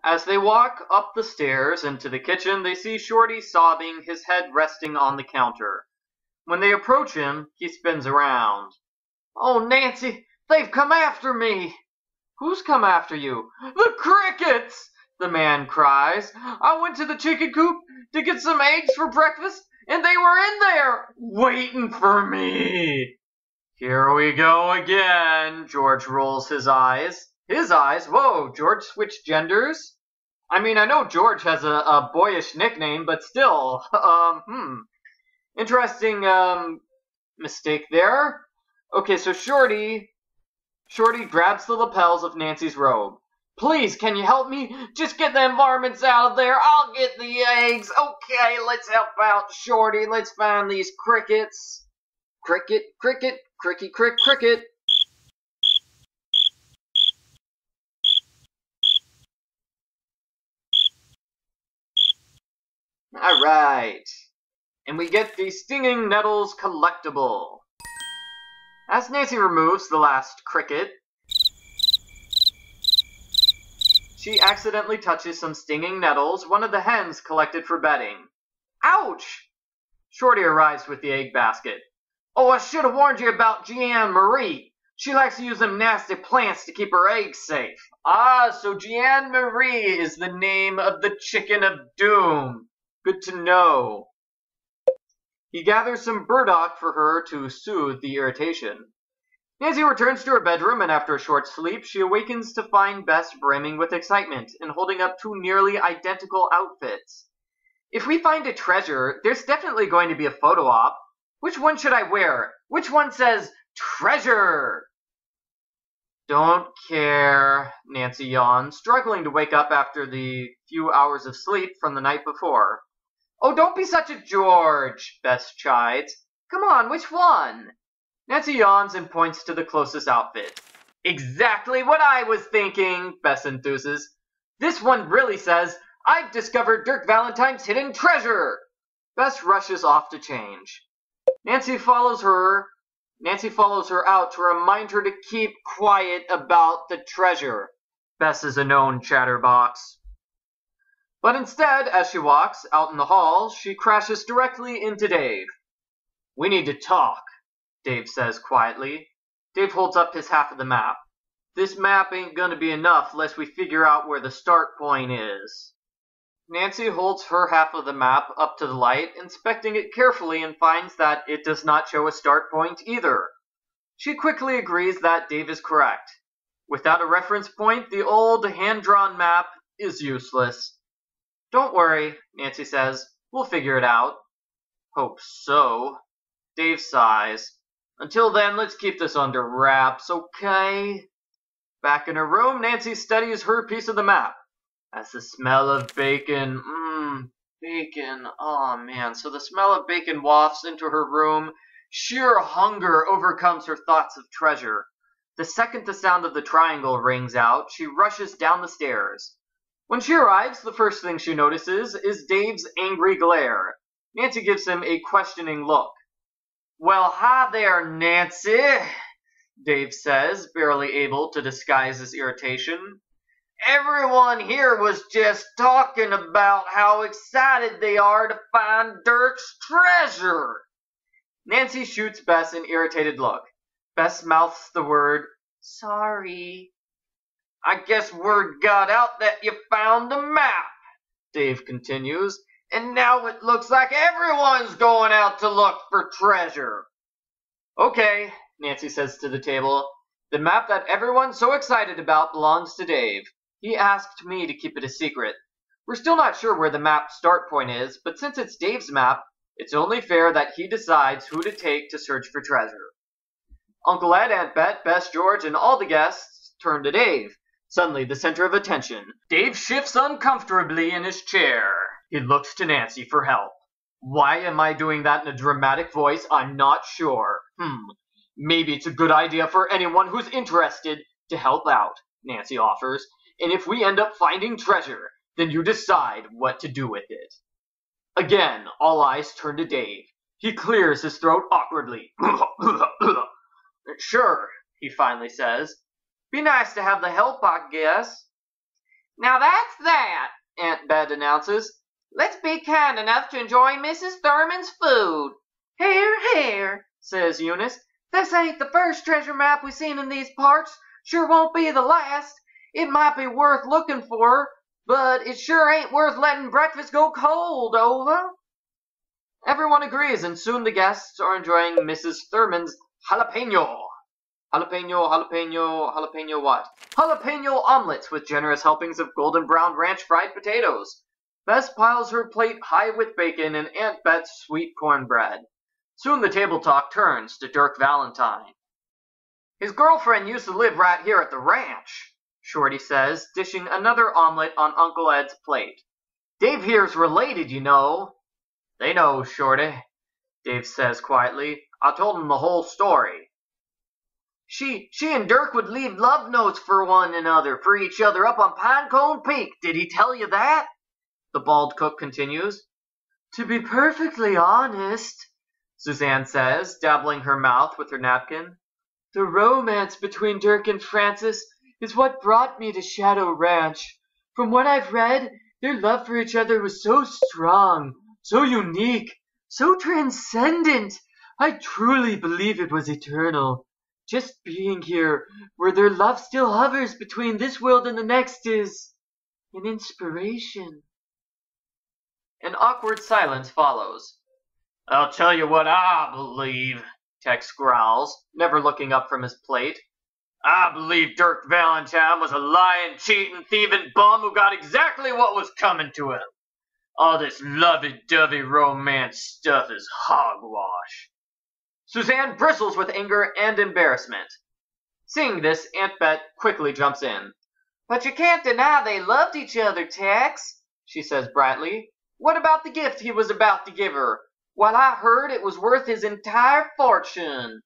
As they walk up the stairs into the kitchen, they see Shorty sobbing, his head resting on the counter. When they approach him, he spins around. "Oh, Nancy, they've come after me!" "Who's come after you?" "The crickets!" the man cries. "I went to the chicken coop to get some eggs for breakfast, and they were in there, waiting for me." "Here we go again." George rolls his eyes. His eyes? Whoa, George switched genders? I mean, I know George has a boyish nickname, but still, Interesting, mistake there. Okay, so Shorty grabs the lapels of Nancy's robe. "Please, can you help me? Just get them varmints out of there. I'll get the eggs. Okay, let's help out Shorty. Let's find these crickets." Cricket, cricket, cricky, crick, cricket. Alright. And we get the Stinging Nettles collectible. As Nancy removes the last cricket, she accidentally touches some stinging nettles one of the hens collected for bedding. Ouch! Shorty arrives with the egg basket. "Oh, I should have warned you about Jeanne Marie. She likes to use them nasty plants to keep her eggs safe." Ah, so Jeanne Marie is the name of the chicken of doom. Good to know. He gathers some burdock for her to soothe the irritation. Nancy returns to her bedroom, and after a short sleep, she awakens to find Bess brimming with excitement and holding up two nearly identical outfits. "If we find a treasure, there's definitely going to be a photo op. Which one should I wear? Which one says treasure?" "Don't care," Nancy yawned, struggling to wake up after the few hours of sleep from the night before. "Oh, don't be such a George," Bess chides. "Come on, which one?" Nancy yawns and points to the closest outfit. "Exactly what I was thinking," Bess enthuses. "This one really says, 'I've discovered Dirk Valentine's hidden treasure.'" Bess rushes off to change. Nancy follows her out to remind her to keep quiet about the treasure. Bess is a known chatterbox. But instead, as she walks out in the hall, she crashes directly into Dave. "We need to talk," Dave says quietly. Dave holds up his half of the map. "This map ain't gonna be enough unless we figure out where the start point is." Nancy holds her half of the map up to the light, inspecting it carefully, and finds that it does not show a start point either. She quickly agrees that Dave is correct. Without a reference point, the old hand-drawn map is useless. "Don't worry," Nancy says. "We'll figure it out." "Hope so." Dave sighs. "Until then, let's keep this under wraps, okay?" Back in her room, Nancy studies her piece of the map. As the smell of bacon, bacon, oh man. So the smell of bacon wafts into her room. Sheer hunger overcomes her thoughts of treasure. The second the sound of the triangle rings out, she rushes down the stairs. When she arrives, the first thing she notices is Dave's angry glare. Nancy gives him a questioning look. "Well, hi there, Nancy," Dave says, barely able to disguise his irritation. "Everyone here was just talking about how excited they are to find Dirk's treasure." Nancy shoots Bess an irritated look. Bess mouths the word, "Sorry." "I guess word got out that you found the map," Dave continues, "and now it looks like everyone's going out to look for treasure." "Okay," Nancy says to the table. "The map that everyone's so excited about belongs to Dave. He asked me to keep it a secret. We're still not sure where the map start point is, but since it's Dave's map, it's only fair that he decides who to take to search for treasure." Uncle Ed, Aunt Bet, Bess, George, and all the guests turn to Dave, suddenly the center of attention. Dave shifts uncomfortably in his chair. He looks to Nancy for help. Why am I doing that in a dramatic voice? I'm not sure. Maybe it's a good idea for anyone who's interested to help out, Nancy offers. And if we end up finding treasure, then you decide what to do with it. Again, all eyes turn to Dave. He clears his throat awkwardly. "Sure," he finally says. "Be nice to have the help, I guess." Now that's that, Aunt Bet announces. Let's be kind enough to enjoy Mrs. Thurman's food. Here, here, says Eunice. This ain't the first treasure map we've seen in these parts. Sure won't be the last. It might be worth looking for, but it sure ain't worth letting breakfast go cold, over. Everyone agrees, and soon the guests are enjoying Mrs. Thurman's jalapeno. Jalapeno what? Jalapeno omelets with generous helpings of golden brown ranch fried potatoes. Bess piles her plate high with bacon and Aunt Bet's sweet cornbread. Soon the table talk turns to Dirk Valentine. His girlfriend used to live right here at the ranch, Shorty says, dishing another omelet on Uncle Ed's plate. Dave here's related, you know. They know, Shorty, Dave says quietly. I told him the whole story. She and Dirk would leave love notes for one another, for each other up on Pinecone Peak. Did he tell you that? The bald cook continues. To be perfectly honest, Suzanne says, dabbling her mouth with her napkin, the romance between Dirk and Frances is what brought me to Shadow Ranch. From what I've read, their love for each other was so strong, so unique, so transcendent. I truly believe it was eternal. Just being here, where their love still hovers between this world and the next, is an inspiration. An awkward silence follows. I'll tell you what I believe, Tex growls, never looking up from his plate. I believe Dirk Valentine was a lying, cheating, thieving bum who got exactly what was coming to him. All this lovey-dovey romance stuff is hogwash. Suzanne bristles with anger and embarrassment. Seeing this, Aunt Bet quickly jumps in. But you can't deny they loved each other, Tex, she says brightly. What about the gift he was about to give her? Well, I heard it was worth his entire fortune.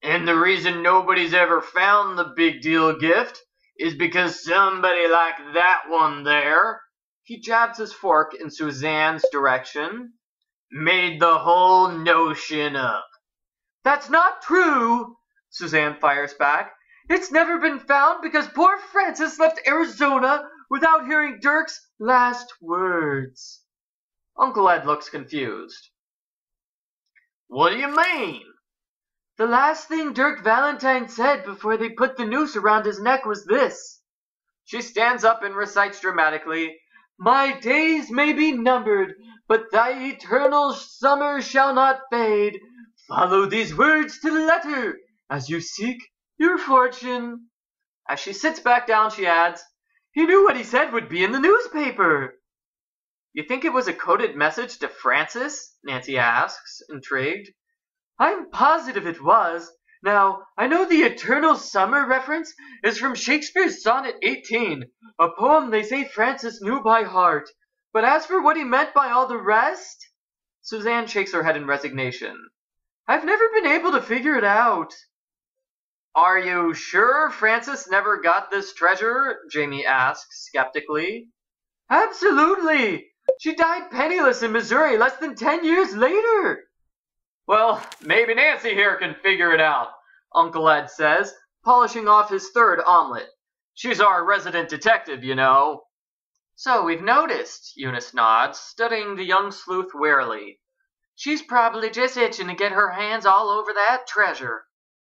And the reason nobody's ever found the big deal gift is because somebody like that one there, he jabs his fork in Suzanne's direction, made the whole notion up. That's not true, Suzanne fires back. It's never been found because poor Frances left Arizona without hearing Dirk's last words. Uncle Ed looks confused. What do you mean? The last thing Dirk Valentine said before they put the noose around his neck was this. She stands up and recites dramatically, My days may be numbered, but thy eternal summer shall not fade. Follow these words to the letter as you seek your fortune. As she sits back down, she adds, He knew what he said would be in the newspaper. You think it was a coded message to Frances? Nancy asks, intrigued. I'm positive it was. Now, I know the eternal summer reference is from Shakespeare's Sonnet 18, a poem they say Frances knew by heart. But as for what he meant by all the rest, Suzanne shakes her head in resignation. I've never been able to figure it out. Are you sure Frances never got this treasure? Jamie asks skeptically. Absolutely. She died penniless in Missouri less than 10 years later. Well, maybe Nancy here can figure it out, Uncle Ed says, polishing off his third omelet. She's our resident detective, you know. So we've noticed, Eunice nods, studying the young sleuth warily. She's probably just itching to get her hands all over that treasure.